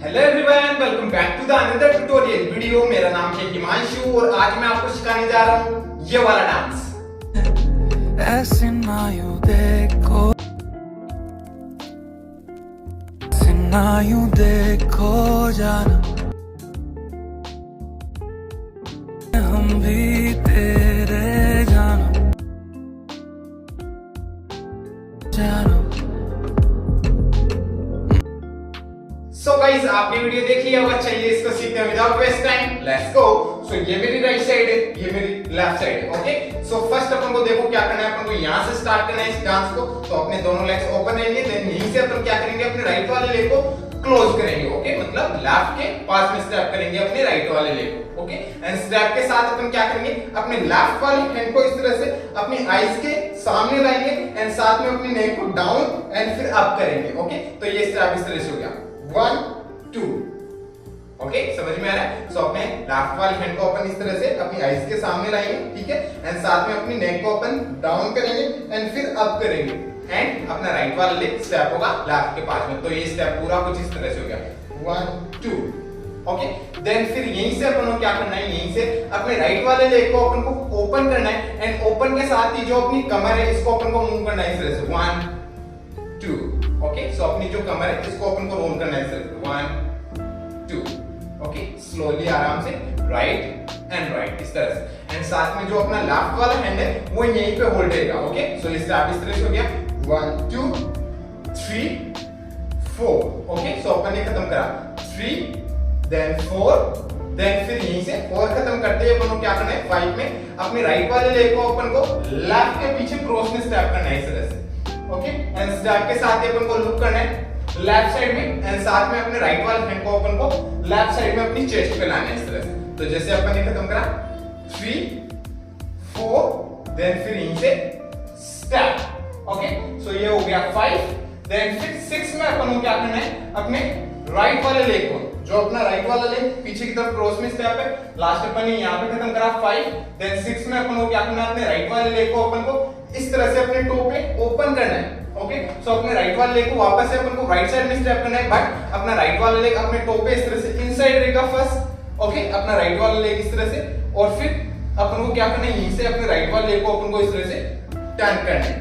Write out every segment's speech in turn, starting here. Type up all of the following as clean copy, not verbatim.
Hello everyone, welcome back to the another tutorial video. मेरा नाम है हिमांशु और आज मैं आपको सिखाने जा रहा हूँ ये वाला डांस। ऐसे ना यूं देखो, ऐसे ना यूं देखो जाना, हम भी तेरे जाना जाना। सो गाइस, आपने वीडियो देख लिया होगा। चलिए इसको सीखते हैं without waste time, let's go. So ये मेरी राइट साइड है, ये मेरी लेफ्ट साइड है। ओके, सो फर्स्ट अपन को देखो क्या करना है। अपन को यहाँ से स्टार्ट करना है इस डांस को। तो अपने दोनों लेग्स ओपन रहेंगे, देन यहीं से अपन क्या करेंगे, अपने राइट वाले लेग को क्लोज करेंगे। ओके, मतलब लेफ्ट के पास में स्टेप करेंगे अपने राइट वाले लेग को। ओके, एंड स्टेप के साथ अपन क्या करेंगे, अपने लेफ्ट वाली हैंड को इस तरह से अपनी आईज के सामने लाएंगे एंड साथ में अपनी नेक को डाउन एंड फिर अप करेंगे। ओके, तो ये स्टेप इस तरह से हो गया 1 2। ओके, समझ में आ रहा है। सो अपने लेफ्ट वाली हैंड को अपन इस तरह से अपनी आईज के सामने लाएंगे, ठीक है, एंड साथ में अपनी नेक को अपन डाउन करेंगे एंड फिर अप करेंगे एंड अपना राइट वाला लेग स्टेप होगा लेफ्ट के पास में। तो ये स्टेप पूरा कुछ इस तरह से हो गया 1 2। ओके, देन फिर यहीं से अपन को क्या करना है, यहीं से अपने राइट वाले लेग को अपन को ओपन करना है एंड ओपन के साथ ही जो अपनी कमर है इसको अपन को मूव करना है इस तरह से 1 2। ओके, सो अपनी जो कमर है इसको अपन को रोल करना है इस तरह से 1 2। ओके, स्लोली आराम से राइट एंड राइट इस तरह से एंड साथ में जो अपना लेफ्ट वाला हैंड है वो यहीं पे होल्ड रहेगा। ओके, सो ये स्टेप इस तरह से हो गया 1 2 3 4। ओके, सो अपन ने खत्म करा 3 देन 4 देन फिर यहीं से 4 खत्म करते हैं अपन को क्या करना है 5 में अपने राइट वाले लेग को अपन को लेफ्ट के पीछे क्रॉस में स्टेप करना है इस तरह से। ओके, एंड स्टेप के साथ ही अपन को लुक करना है लेफ्ट साइड में एंड साथ में अपने राइट वाले हैंड को अपन को लेफ्ट साइड में अपनी चेस्ट पे लाना है इस तरह से। तो जैसे अपन ने खत्म करा 3 4 देन फिर यहीं से स्टेप। ओके, सो ये हो गया 5 देन फिर 6 में अपन को क्या करना है, अपने राइट वाले लेग को जो अपना राइट वाला लेग पीछे की तरफ क्रॉस में स्टेप है, लास्ट अपन ने यहां पे खत्म करा 5 देन 6 में अपन को क्या करना है, अपने राइट वाले लेग को अपन को इस तरह से अपने टो पे ओपन करना है। ओके, सो अपने राइट वाले लेग को वापस से अपन को राइट साइड में स्टेप करना है, बट अपना राइट वाला लेग अपने टो पे इस तरह से इनसाइड रहेगा फर्स्ट। ओके, अपना राइट वाला लेग इस तरह से और फिर अपन को क्या करना है, यहीं से अपने राइट वाले लेग को अपन को इस तरह से टर्न करना है।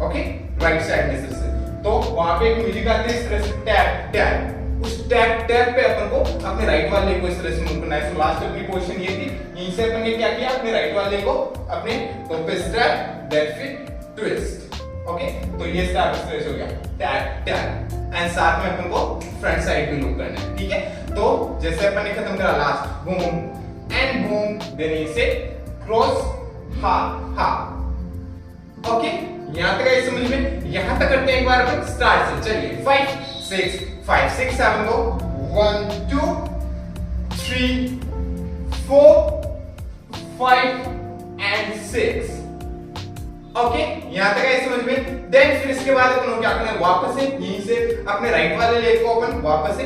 ओके, राइट साइड में इस तरह से। तो वहां पे एक म्यूजिक आती है इस तरह से टैप टैप, उस टैप टैप पे अपन को अपने राइट वाले लेग को इस तरह से मूव करना है। सो लास्ट अपनी पोजीशन ये थी, यहीं से अपन ने क्या किया, अपने राइट वाले लेग को अपने टो पे स्टेप देन फिर ट्विस्ट। ओके, तो ये स्टेप इस तरह से हो गया टैप टैप एंड साथ में अपन को फ्रंट साइड भी लुक करना है, ठीक है। तो जैसे अपन ने खत्म करा last boom and boom then इसे क्रॉस हा हा। ओके, यहां तक आई समझ में, यहां तक करते हैं एक बार अपन स्टार्ट से। चलिए 5 6 5 6 7 गो 1 2 3 4 5 एंड 6। ओके, यहां तक आई समझ में। देन फिर इसके बाद अपन क्या करना है, वापस से यहीं से अपने राइट वाले लेग को अपन वापस से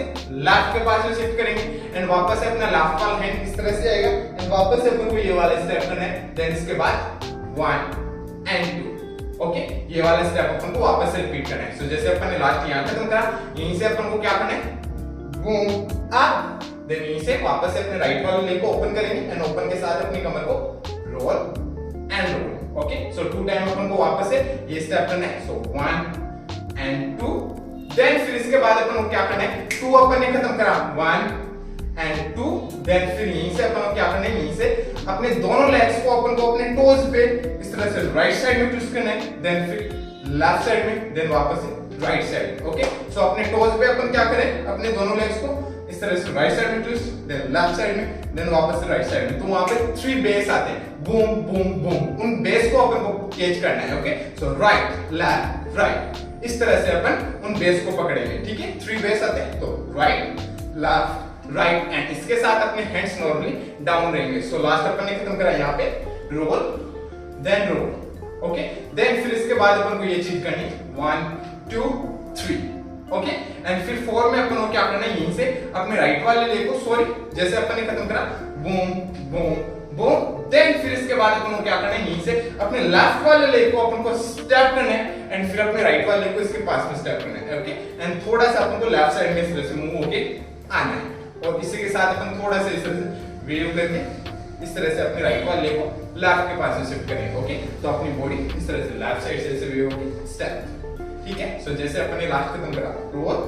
लेफ्ट के पास में शिफ्ट करेंगे एंड वापस से अपना लेफ्ट वाला हैंड इस तरह से आएगा एंड वापस से अपन को ये वाला स्टेप करना है। देन इसके बाद 1 एंड 2। ओके, ये वाला स्टेप अपन को वापस से रिपीट करना है। सो जैसे अपन ने लास्ट यहां खत्म करा, यहीं से अपन को क्या करना है, बूम अप देन यहीं से वापस से अपने राइट वाले लेग को ओपन करेंगे एंड ओपन के साथ अपनी कमर को roll and roll. Okay, so 2 time अपन को वापस से ये स्टेप करना है। सो 1 एंड 2 देन फिर इसके बाद अपन को क्या करना है, 2 अपन ने खत्म करा 1 एंड 2 देन फिर यहीं से अपन को क्या करना है, यहीं से अपने दोनों लेग्स को अपन को अपने टोज पे इस तरह से राइट साइड में ट्विस्ट करना है देन फिर लेफ्ट साइड में देन वापस से राइट साइड। ओके, सो अपने टोज पे अपन क्या करें, अपने दोनों लेग्स को इस तरह से राइट साइड में ट्विस्ट देन लेफ्ट साइड में देन वापस से राइट साइड में। तो वहां पे 3 बेस आते हैं, बूम बूम बूम, उन बेस को अपन को कैच करना है। ओके, सो राइट लेफ्ट राइट इस तरह से अपन उन बेस को पकड़ेंगे, ठीक है। 3 बेस आते हैं, तो राइट लेफ्ट राइट एंड इसके साथ अपने हैंड्स नॉर्मली डाउन रहेंगे। सो लास्ट अपन ने खत्म करा यहाँ पे roll then roll. Okay, then फिर इसके बाद अपन को ये चीज करनी 1 2 3। ओके, एंड फिर 4 में अपन को क्या करना है, यहीं से अपने राइट वाले लेग को सॉरी जैसे अपन ने खत्म करा बूम बूम बूम देन फिर इसके बाद अपन को क्या करना है, यहीं से अपने लेफ्ट वाले लेग को अपन को स्टेप करना है एंड फिर अपने राइट वाले लेग को इसके पास में स्टेप करना है। ओके, एंड थोड़ा सा अपन को लेफ्ट साइड में इस तरह से मूव होके आना है। और इसी के साथ अपन थोड़ा सा इस तरह से वेव करके इस तरह से अपने राइट वाले को लेफ्ट के पास में शिफ्ट करेंगे। ओके, तो अपनी बॉडी इस तरह से लेफ्ट साइड से ऐसे वेव होगी, स्टेप। ठीक है, सो जैसे अपने लास्ट खत्म करा, रोल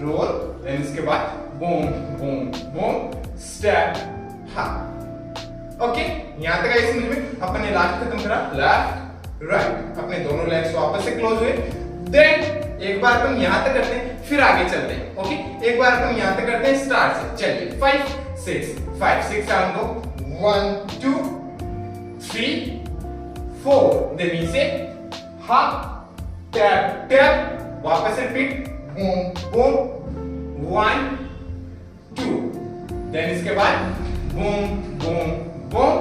रोल, देन इसके बाद बूम बूम बूम, स्टेप, हाँ। ओके, यहां तक आई समझ में? अपने लास्ट खत्म करा, लेफ्ट राइट, अपने दोनों लेग्स वापस से क्लोज हुए। देन एक बार अपन यहां तक करते हैं, फिर आगे चलते हैं। ओके, एक बार अपन यहां तक करते हैं स्टार्ट से। चलिए 5 6 5 6 7 गो, 1 2 3 4, देन नीचे हाफ टैप टैप, वापस से रिपीट, बूम बूम, 1 2, देन इसके बाद boom boom boom,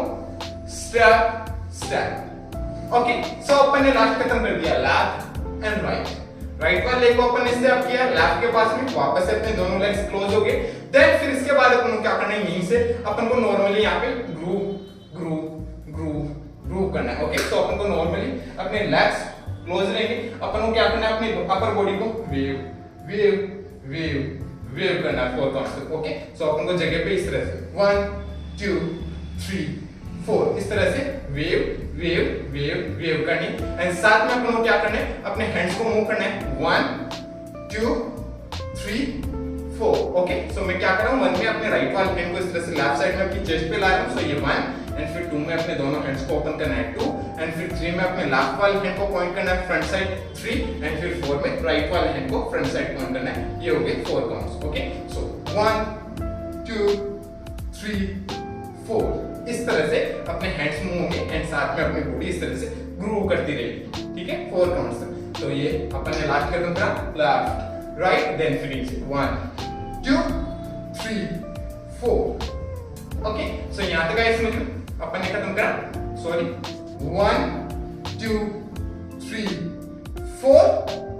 step step. Okay, so अपन ने लास्ट खत्म कर दिया, लेफ्ट एंड राइट। राइट वाले लेग को अपन ने स्टेप किया लेफ्ट के पास में, वापस से अपने दोनों लेग्स क्लोज हो गए। देन फिर इसके बाद अपन को क्या करना है, यहीं से अपन को नॉर्मली यहाँ पे ग्रूव ग्रूव ग्रूव ग्रूव करना है। ओके, तो अपन को नॉर्मली अपने लेग्स क्लोज रहेंगे, अपन को क्या करना है, अपनी अपर बॉडी को वेव वेव वेव वेव करना है 4 काउंट्स तक। ओके, सो अपन को जगह पे इस तरह से 1 2 3 4 इस तरह से वेव वेव वेव वेव करनी। एंड साथ में अपन को क्या करना है, अपने हैंड्स को मूव करना है, 1 2 3 4। ओके, सो मैं क्या कर रहा हूं, 1 में अपने राइट वाले हैंड को इस तरह से लेफ्ट साइड में अपनी चेस्ट पे ला रहा हूं, सो ये 1, एंड फिर 2 में अपने दोनों हैंड्स को ओपन करना है 2, एंड फिर 3 में अपने लेफ्ट वाले हैंड को पॉइंट करना है फ्रंट साइड 3, एंड फिर 4 में राइट वाले हैंड को फ्रंट साइड पॉइंट करना है। ये हो गए 4 काउंट्स। ओके, सो 1 2 3 4 इस तरह से अपने हैंड्स मूव होंगे एंड साथ में अपनी बॉडी इस तरह से ग्रूव करती रहेगी। ठीक है, 4 काउंट्स तक। तो ये अपन ने लास्ट खत्म करा, left right, then finish 1 2 3 4। Okay, so यहां तक आए समझ में? अपन ने खत्म करा, सॉरी 1 2 3 4।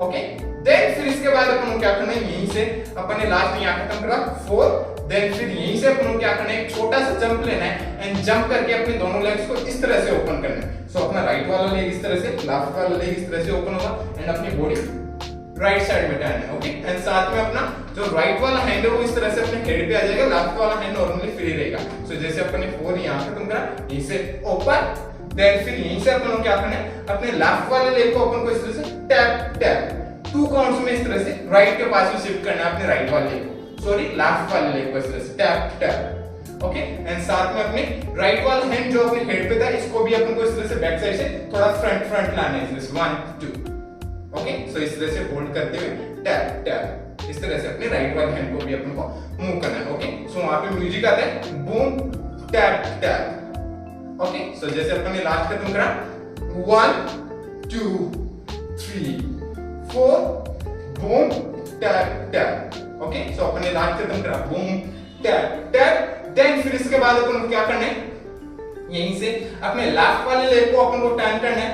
ओके, देन फिर इसके बाद अपन को क्या करना है, यहीं से अपन ने लास्ट में यहां खत्म करा 4, देन फिर यहीं से अपन को क्या करना है, एक छोटा सा जंप लेना है एंड जंप करके अपने दोनों लेग्स को इस तरह से ओपन करना है। सो अपना राइट वाला लेग इस तरह से, लेफ्ट वाला लेग इस तरह से ओपन होगा एंड अपनी बॉडी राइट साइड में टर्न है। ओके, एंड साथ में अपना जो राइट वाला हैंड है वो इस तरह से अपने हेड पे आ जाएगा, लेफ्ट वाला हैंड नॉर्मली फ्री रहेगा। सो जैसे अपन ने 4 यहां खत्म करा, यहीं से ओपन, देन फिर यहीं से अपन को क्या करना है, अपने लेफ्ट वाले लेग को अपन को इस तरह से टैप टैप 2 काउंट्स में इस तरह से राइट के पास में शिफ्ट करना है अपने राइट वाले लेग को, सॉरी लेफ्ट वाले लेग को इस तरह से टैप टैप। ओके, एंड साथ में अपने राइट वाला हैंड जो अपने हेड पे था इसको भी अपन को इस तरह से बैक साइड से थोड़ा फ्रंट फ्रंट लाना है, इस तरह से 1 2। ओके, सो इस तरह से होल्ड करते हुए टैप टैप इस तरह से अपने राइट वाले हैंड को भी अपन को मूव करना है। ओके, सो वहां पे म्यूजिक आता है, boom tap tap. Okay, so जैसे अपन ने लास्ट खत्म करा, 1 2 3 4 boom tap tap. Okay, so अपन ने लास्ट खत्म करा, बूम टैप टैप। देन फिर इसके बाद अपन को क्या करना है, यहीं से अपने लेफ्ट वाले लेग को अपन को टर्न करना है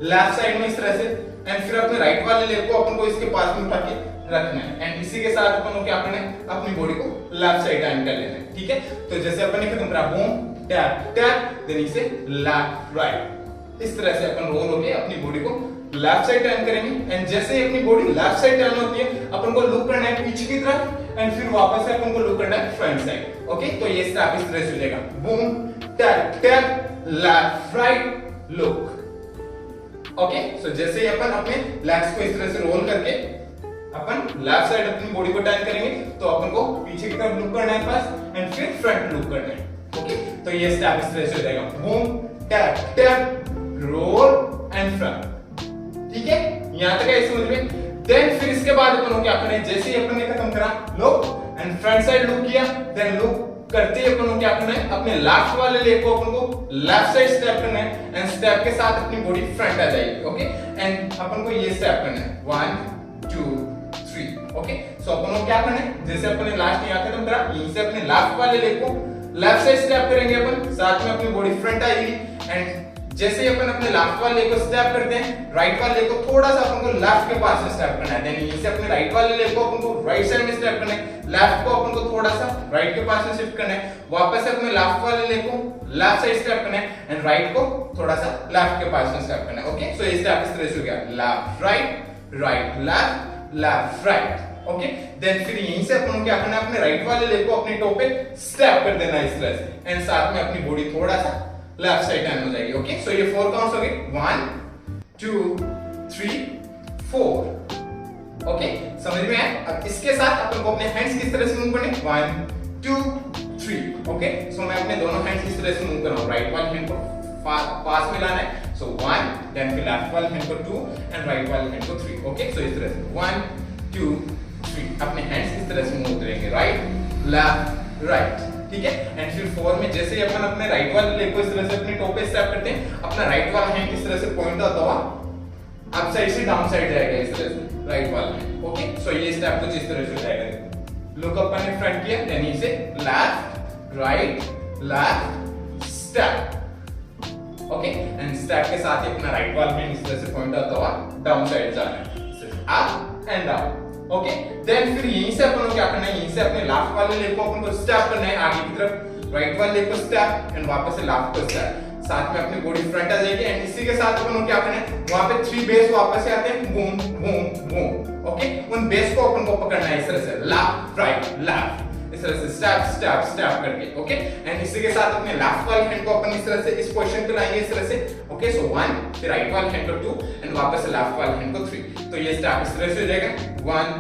लेफ्ट साइड में इस तरह से, एंड फिर अपने राइट वाले लेग को अपन को इसके पास में उठा के रखना है एंड इसी के साथ अपन को क्या करना है, अपनी बॉडी को लेफ्ट साइड टर्न कर लेना है। ठीक है, तो जैसे अपन ने खत्म करा, बूम टैप टैप, देन इसे लेफ्ट राइट इस तरह से अपन रोल होके अपनी बॉडी को लेफ्ट साइड टर्न करेंगे एंड जैसे ही अपनी बॉडी लेफ्ट साइड टर्न होती है अपन को लुक करना है पीछे की तरफ एंड फिर वापस से अपन को लुक करना है फ्रंट साइड। ओके, तो ये स्टेप इस तरह से हो जाएगा, boom tap tap left right look. Okay, so जैसे ही अपन अपने लेग्स को इस तरह से रोल करके अपन लेफ्ट साइड अपनी बॉडी को टर्न करेंगे तो अपन को पीछे की तरफ लुक करना है पास एंड फिर फ्रंट लुक करना है। ओके, तो ये स्टेप इस तरह से हो जाएगा, boom tap tap roll and front. ठीक है, यहां तक है समझ में? देन फिर इसके बाद अपन को क्या करना है, जैसे ही अपन ने खत्म करा look and front side look किया, देन लुक करते ही अपन को क्या करना है, अपने लेफ्ट वाले लेग को अपन को लेफ्ट साइड स्टेप करना है एंड स्टेप के साथ अपनी बॉडी फ्रंट आ जाएगी। ओके, एंड अपन को ये स्टेप करना है 1 2 3। ओके, सो अपन को क्या करना है, जैसे अपन ने लास्ट यहां खत्म करा, यहीं से अपने लेफ्ट वाले लेग को लेफ्ट साइड स्टेप करेंगे अपन, साथ में अपनी बॉडी फ्रंट आएगी एंड जैसे ही अपन अपने लेफ्ट वाले लेग को स्टेप करते हैं, राइट वाले लेग को थोड़ा सा अपन को लेफ्ट के पास में स्टेप करना है, देन यहीं से अपने राइट वाले लेग को अपन को राइट साइड में स्टेप करना है, लेफ्ट को अपन को थोड़ा सा राइट के पास में शिफ्ट करना है, वापस से अपने लेफ्ट वाले लेग को लेफ्ट साइड स्टेप करना है एंड राइट को थोड़ा सा लेफ्ट के पास में स्टेप करना है। ओके, सो ये स्टेप इस तरह से हो गया, left right right left left right. Okay. Then फिर यहीं से अपन को क्या करना है, अपने राइट वाले लेग को अपने टो पे स्टेप कर देना है इस तरह से, एंड साथ में अपनी बॉडी थोड़ा सा लेफ्ट साइड टर्न हो जाएगी। ओके, सो ये 4 काउंट्स हो गए, 1 2 3 4। ओके, समझ में आया? अब इसके साथ अपन को अपने हैंड्स किस तरह से मूव करने, 1 2 3। ओके, सो मैं अपने दोनों हैंड्स किस तरह से मूव कर रहा हूं, राइट वाले हैंड को पास में लाना है, सो 1, देन फिर लेफ्ट वाले हैंड को 2 एंड राइट वाले हैंड को 3। ओके, सो इस तरह से 1 2 3 अपने हैंड्स किस तरह से मूव करेंगे, राइट लेफ्ट राइट, ठीक है। एंड फिर 4 में जैसे ही अपन अपने राइट वाले लेग को इस तरह से अपने टो पे स्टेप करते हैं, अपना राइट वाला हैंड किस तरह से पॉइंट होता हुआ अप साइड से डाउन साइड जाएगा इस तरह से, राइट वाला हैंड। ओके, सो ये स्टेप कुछ इस तरह से हो जाएगा। लुक अपन ने फ्रंट किया, देन इसे left right step. Okay, and step के साथ ही अपना राइट वाला हैंड इस तरह से पॉइंट होता हुआ डाउन साइड जाना है, up and down. Okay, then फिर यहीं से अपन को क्या करना है, यहीं से अपने लेफ्ट वाले लेग को अपन को स्टेप करना है आगे की तरफ, राइट वाले लेग को स्टेप एंड वापस से लेफ्ट को स्टेप, साथ में अपनी बॉडी फ्रंट आ जाएगी। एंड इसी के साथ अपन को क्या करना है, वहां पे 3 बेस वापस से आते हैं, बूम बूम बूम। ओके, उन बेस को अपन को पकड़ना है इस तरह से, लेफ्ट राइट लेफ्ट, इस तरह से स्टेप स्टेप स्टेप करके। ओके, एंड इसी के साथ अपने लेफ्ट वाले हैंड को अपन इस तरह से इस पोजीशन पे लाएंगे इस तरह से। ओके, सो 1 फिर राइट वाले हैंड को 2 एंड वापस से लेफ्ट वाले हैंड को 3। तो ये स्टेप इस तरह से हो जाएगा, 1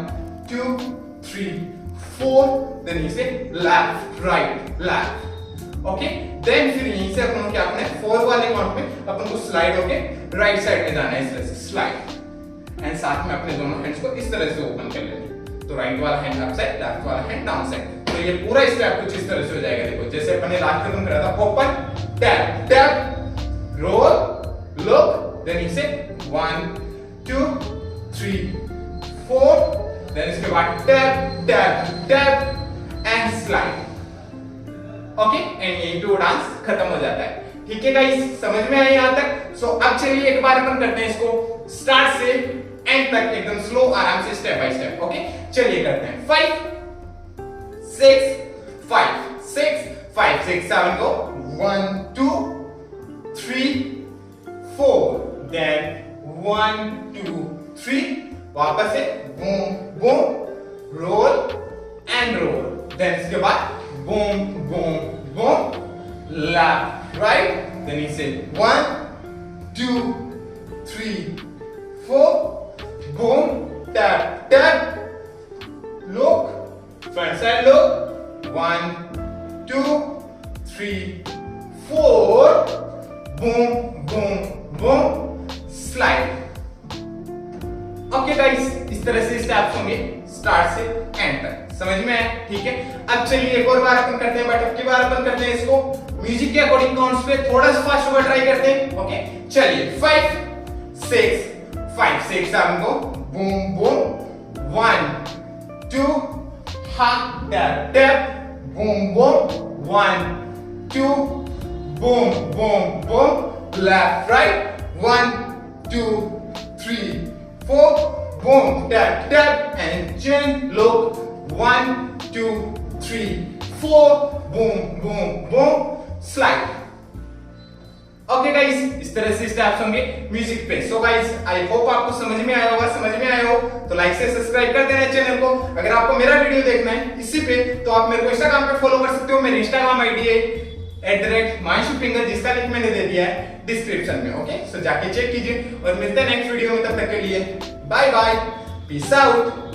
2 3 4, देन इसे left right left. Okay, then फिर यहीं से अपन को क्या करना है, 4 वाले काउंट में अपन को स्लाइड होके राइट साइड में जाना है इस तरह से, स्लाइड, एंड साथ में अपने दोनों हैंड्स को इस तरह से ओपन कर लेंगे। तो राइट वाला हैंड अप साइड, लेफ्ट वाला हैंड डाउन साइड। तो ये पूरा स्टेप कुछ इस तरह से हो जाएगा। देखो जैसे अपन ने लास्ट कदम करा था, open tap tap roll look, then इसे 1 2 3 4, देन इसके बाद tap tap tap and slide. Okay, and यही पे वो डांस खत्म हो जाता है। ठीक है गाइस, समझ में आया यहां तक? सो अब चलिए एक बार अपन करते हैं इसको स्टार्ट से एंड तक एकदम स्लो आराम से स्टेप बाय स्टेप। ओके, चलिए करते हैं। 5 6 5 6 5 6 7 go 1 2 3 4, देन 1 2 3, वापस से boom boom roll and roll, then इसके बाद boom boom boom left right, then इसे 1 2 3 4 boom tap tap look front side look 1 2 3 4 boom boom boom slide. Okay guys, इस तरह से स्टेप्स होंगे स्टार्ट से एंड तक। समझ में आया? ठीक है, अब चलिए एक और बार अपन करते हैं, बट अब की बार अपन करते हैं इसको म्यूजिक के अकॉर्डिंग काउंट्स पे थोड़ा सा फास्ट होकर ट्राई करते हैं। ओके, चलिए 5 6 5 6 7 go boom boom 1 2 ha tap tap boom boom 1 2 boom boom boom left right 1 2 3 4 boom tap tap and chin look 1 2 3 4 boom boom boom slide। Okay guys, इस तरह से स्टेप्स होंगे म्यूजिक पे। सो गाइस, आई होप आपको समझ में आया होगा। समझ में आया हो तो लाइक से सब्सक्राइब कर देना चैनल को। अगर आपको मेरा वीडियो देखना है इसी पे तो आप मेरे को इंस्टाग्राम पे फॉलो कर सकते हो। मेरी इंस्टाग्राम आईडी है @manshufinger, जिसका लिंक मैंने दे दिया है डिस्क्रिप्शन में। ओके, सो जाके चेक कीजिए और मिलते हैं नेक्स्ट वीडियो में। तब तक के लिए बाय बाय, पीस आउट।